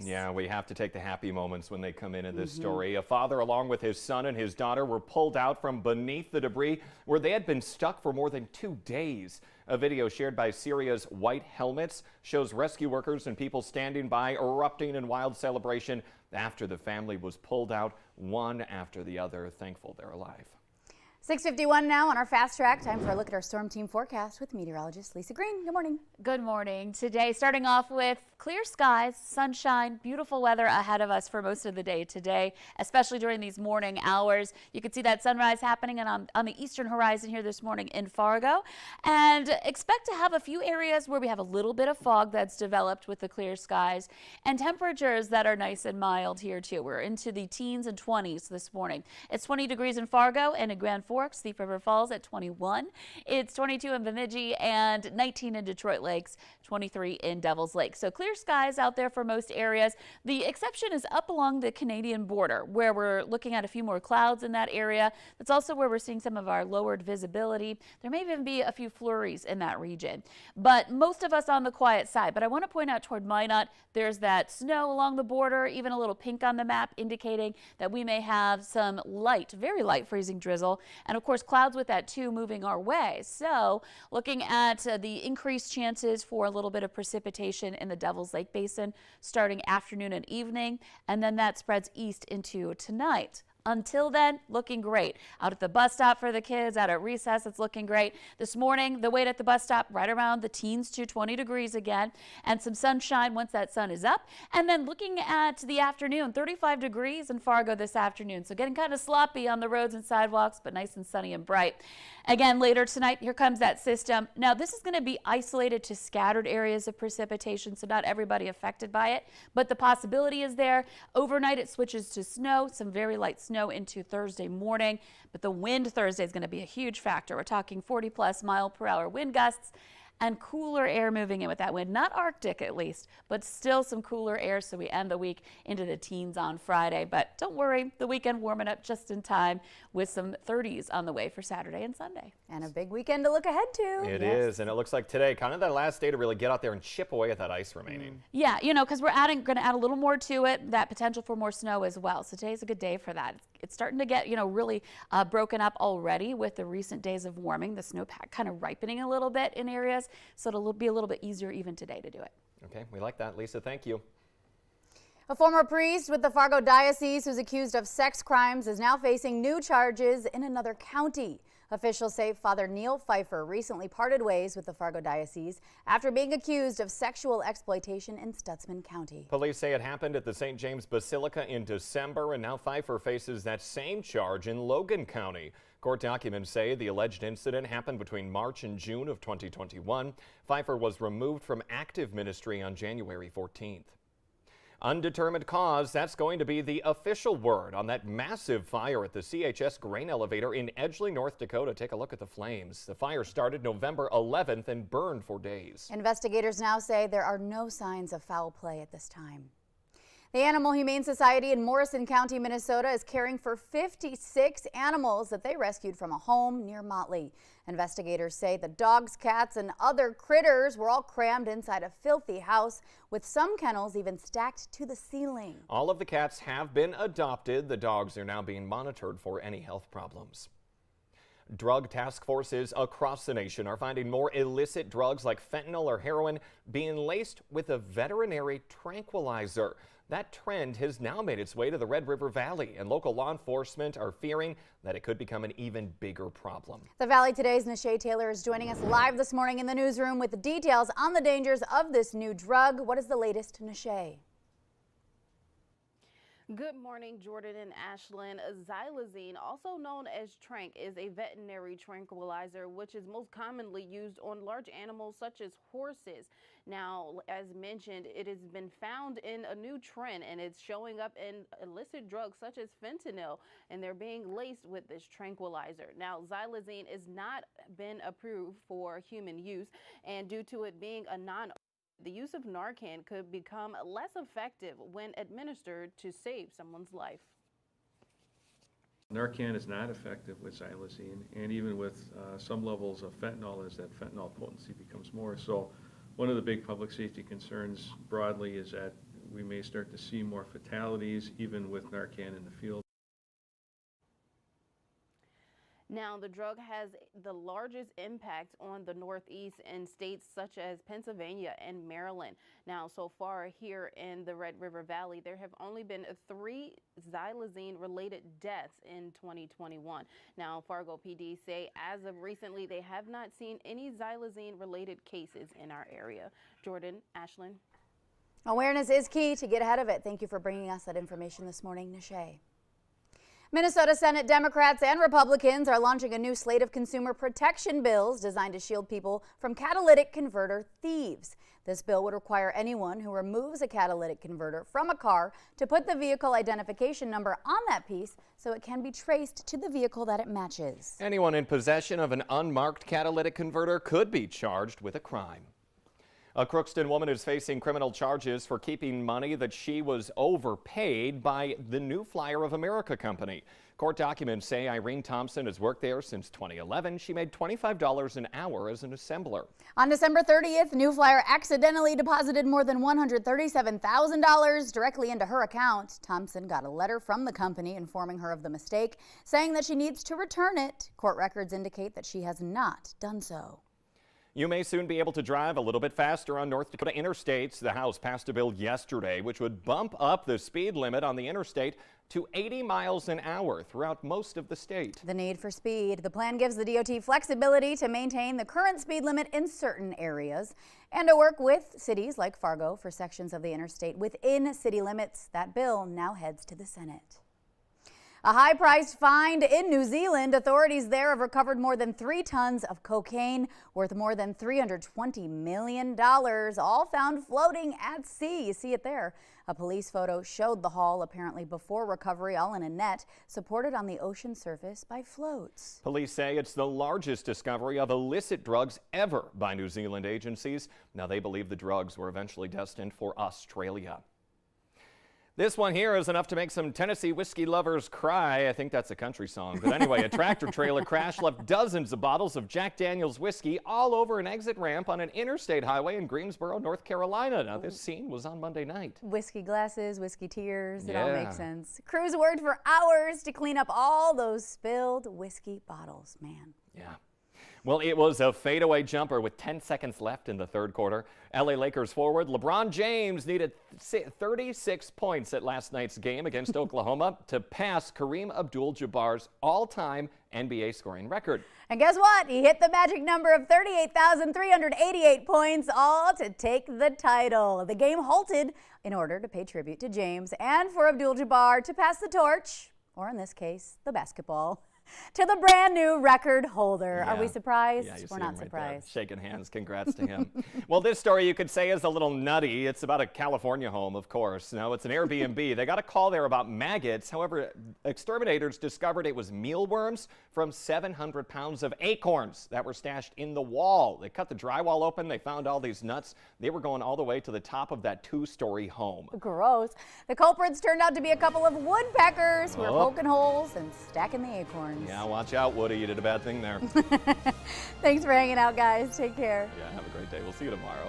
Lakes. Yeah, we have to take the happy moments when they come in this story. A father along with his son and his daughter were pulled out from beneath the debris where they had been stuck for more than 2 days. A video shared by Syria's White Helmets shows rescue workers and people standing by erupting in wild celebration after the family was pulled out one after the other. Thankful they're alive. 6:51 now on our fast track. Time for a look at our storm team forecast with meteorologist Lisa Green. Good morning. Good morning. Today, starting off with clear skies, sunshine, beautiful weather ahead of us for most of the day today, especially during these morning hours. You can see that sunrise happening on the eastern horizon here this morning in Fargo. And expect to have a few areas where we have a little bit of fog that's developed with the clear skies and temperatures that are nice and mild here too. We're into the teens and 20s this morning. It's 20 degrees in Fargo and in Grand Forks, Thief River Falls at 21. It's 22 in Bemidji and 19 in Detroit Lakes, 23 in Devils Lake. So clear skies out there for most areas. The exception is up along the Canadian border where we're looking at a few more clouds in that area. That's also where we're seeing some of our lowered visibility. There may even be a few flurries in that region, but most of us on the quiet side. But I want to point out toward Minot, there's that snow along the border, even a little pink on the map indicating that we may have some light, very light freezing drizzle. And of course, clouds with that too moving our way. So looking at the increased chances for a little bit of precipitation in the Devils Lake Basin starting afternoon and evening, and then that spreads east into tonight. Until then, looking great. Out at the bus stop for the kids, out at recess, it's looking great. This morning, the wait at the bus stop right around the teens to 20 degrees again, and some sunshine once that sun is up. And then looking at the afternoon, 35 degrees in Fargo this afternoon. So getting kind of sloppy on the roads and sidewalks, but nice and sunny and bright. Again, later tonight, here comes that system. Now, this is going to be isolated to scattered areas of precipitation, so not everybody affected by it, but the possibility is there. Overnight, it switches to snow, some very light snow into Thursday morning, but the wind Thursday is going to be a huge factor. We're talking 40+ mile-per-hour wind gusts and cooler air moving in with that wind. Not Arctic at least, but still some cooler air, so we end the week into the teens on Friday. But don't worry, the weekend warming up just in time with some 30s on the way for Saturday and Sunday. And a big weekend to look ahead to. It is, and it looks like today, kind of that last day to really get out there and chip away at that ice remaining. Yeah, you know, because we're going to add a little more to it, that potential for more snow as well. So today's a good day for that. It's starting to get, really broken up already with the recent days of warming, the snowpack kind of ripening a little bit in areas. So it'll be a little bit easier even today to do it. Okay, we like that. Lisa, thank you. A former priest with the Fargo Diocese who's accused of sex crimes is now facing new charges in another county. Officials say Father Neil Pfeiffer recently parted ways with the Fargo Diocese after being accused of sexual exploitation in Stutsman County. Police say it happened at the St. James Basilica in December, and now Pfeiffer faces that same charge in Logan County. Court documents say the alleged incident happened between March and June of 2021. Pfeiffer was removed from active ministry on January 14th. Undetermined cause, that's going to be the official word on that massive fire at the CHS grain elevator in Edgeley, North Dakota. Take a look at the flames. The fire started November 11th and burned for days. Investigators now say there are no signs of foul play at this time. The Animal Humane Society in Morrison County, Minnesota is caring for 56 animals that they rescued from a home near Motley. Investigators say the dogs, cats, and other critters were all crammed inside a filthy house, with some kennels even stacked to the ceiling. All of the cats have been adopted. The dogs are now being monitored for any health problems. Drug task forces across the nation are finding more illicit drugs like fentanyl or heroin being laced with a veterinary tranquilizer. That trend has now made its way to the Red River Valley, and local law enforcement are fearing that it could become an even bigger problem. The Valley Today's Nashay Taylor is joining us live this morning in the newsroom with the details on the dangers of this new drug. What is the latest, Nashay? Good morning, Jordan and Ashlyn. Xylazine, also known as Tranq, is a veterinary tranquilizer which is most commonly used on large animals such as horses. Now, as mentioned, it has been found in a new trend, and it's showing up in illicit drugs such as fentanyl, and they're being laced with this tranquilizer. Now, Xylazine has not been approved for human use, and due to it being a the use of Narcan could become less effective when administered to save someone's life. Narcan is not effective with xylazine, and even with some levels of fentanyl, as that fentanyl potency becomes more. So one of the big public safety concerns broadly is that we may start to see more fatalities even with Narcan in the field. Now, the drug has the largest impact on the Northeast in states such as Pennsylvania and Maryland. Now, so far here in the Red River Valley, there have only been 3 xylazine-related deaths in 2021. Now, Fargo PD say as of recently, they have not seen any xylazine-related cases in our area. Jordan, Ashlyn. Awareness is key to get ahead of it. Thank you for bringing us that information this morning, Nishay. Minnesota Senate Democrats and Republicans are launching a new slate of consumer protection bills designed to shield people from catalytic converter thieves. This bill would require anyone who removes a catalytic converter from a car to put the vehicle identification number on that piece so it can be traced to the vehicle that it matches. Anyone in possession of an unmarked catalytic converter could be charged with a crime. A Crookston woman is facing criminal charges for keeping money that she was overpaid by the New Flyer of America company. Court documents say Irene Thompson has worked there since 2011. She made $25 an hour as an assembler. On December 30th, New Flyer accidentally deposited more than $137,000 directly into her account. Thompson got a letter from the company informing her of the mistake, saying that she needs to return it. Court records indicate that she has not done so. You may soon be able to drive a little bit faster on North Dakota interstates. The House passed a bill yesterday which would bump up the speed limit on the interstate to 80 miles an hour throughout most of the state. The need for speed. The plan gives the DOT flexibility to maintain the current speed limit in certain areas and to work with cities like Fargo for sections of the interstate within city limits. That bill now heads to the Senate. A high-priced find in New Zealand. Authorities there have recovered more than 3 tons of cocaine worth more than $320 million, all found floating at sea. You see it there. A police photo showed the haul apparently before recovery, all in a net supported on the ocean surface by floats. Police say it's the largest discovery of illicit drugs ever by New Zealand agencies. Now they believe the drugs were eventually destined for Australia. This one here is enough to make some Tennessee whiskey lovers cry. I think that's a country song. But anyway, a tractor trailer crash left dozens of bottles of Jack Daniel's whiskey all over an exit ramp on an interstate highway in Greensboro, North Carolina. Now, this scene was on Monday night. Whiskey glasses, whiskey tears, it all Yeah. makes sense. Crews worked for hours to clean up all those spilled whiskey bottles, man. Yeah. Well, it was a fadeaway jumper with 10 seconds left in the third quarter. LA Lakers forward LeBron James needed 36 points at last night's game against Oklahoma to pass Kareem Abdul-Jabbar's all-time NBA scoring record. And guess what? He hit the magic number of 38,388 points, all to take the title. The game halted in order to pay tribute to James and for Abdul-Jabbar to pass the torch, or in this case, the basketball, to the brand new record holder. Yeah. Are we surprised? Yeah, you We're see not him right surprised. there, shaking hands. Congrats to him. Well, this story you could say is a little nutty. It's about a California home, of course. No, it's an Airbnb. They got a call there about maggots. However, exterminators discovered it was mealworms from 700 pounds of acorns that were stashed in the wall. They cut the drywall open. They found all these nuts. They were going all the way to the top of that 2-story home. Gross. The culprits turned out to be a couple of woodpeckers who were Oh. poking holes and stacking the acorns. Yeah, watch out, Woody. You did a bad thing there. Thanks for hanging out, guys. Take care. Yeah, have a great day. We'll see you tomorrow.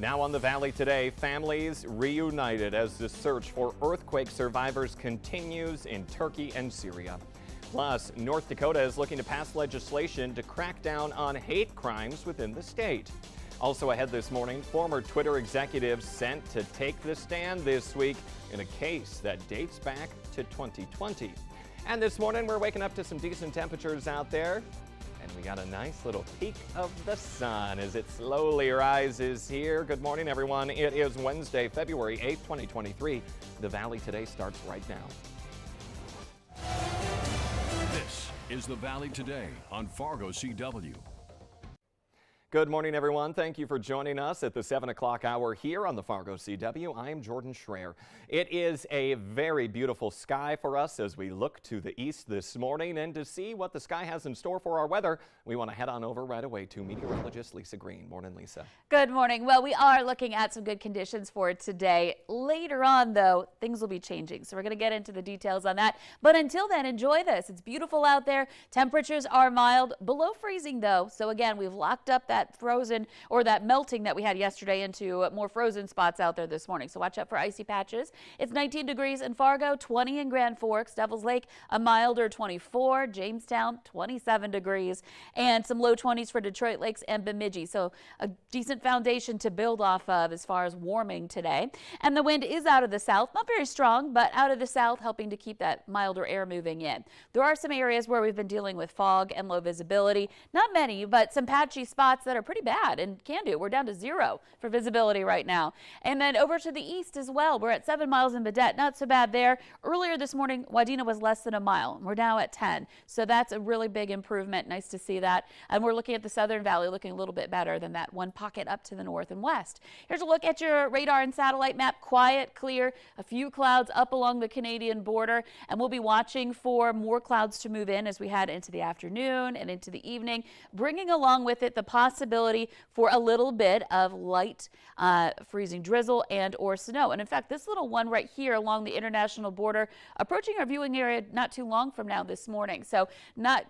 Now on the Valley today, families reunited as the search for earthquake survivors continues in Turkey and Syria. Plus, North Dakota is looking to pass legislation to crack down on hate crimes within the state. Also ahead this morning, former Twitter executives sent to take the stand this week in a case that dates back to 2020. And this morning, we're waking up to some decent temperatures out there. And we got a nice little peek of the sun as it slowly rises here. Good morning, everyone. It is Wednesday, February 8th, 2023. The Valley Today starts right now. This is the Valley Today on Fargo CW. Good morning, everyone. Thank you for joining us at the 7 o'clock hour here on the Fargo CW. I'm Jordan Schreier. It is a very beautiful sky for us as we look to the east this morning. And to see what the sky has in store for our weather, we want to head on over right away to meteorologist Lisa Green. Morning, Lisa. Good morning. Well, we are looking at some good conditions for today. Later on, though, things will be changing. So we're going to get into the details on that. But until then, enjoy this. It's beautiful out there. Temperatures are mild, below freezing, though. So again, we've locked up that frozen or that melting that we had yesterday into more frozen spots out there this morning. So watch out for icy patches. It's 19 degrees in Fargo, 20 in Grand Forks, Devils Lake, a milder 24, Jamestown, 27 degrees, and some low 20s for Detroit Lakes and Bemidji. So a decent foundation to build off of as far as warming today. And the wind is out of the south, not very strong, but out of the south, helping to keep that milder air moving in. There are some areas where we've been dealing with fog and low visibility. Not many, but some patchy spots that are pretty bad and can do. We're down to 0 for visibility right now. And then over to the east as well. We're at 7 miles in Badette. Not so bad there. Earlier this morning, Wadena was less than a mile. We're now at 10. So that's a really big improvement. Nice to see that. And we're looking at the Southern Valley looking a little bit better than that one pocket up to the north and west. Here's a look at your radar and satellite map. Quiet, clear, a few clouds up along the Canadian border. And we'll be watching for more clouds to move in as we head into the afternoon and into the evening, bringing along with it the possibility for a little bit of light freezing drizzle and or snow. And in fact, this little one right here along the international border approaching our viewing area not too long from now this morning. So not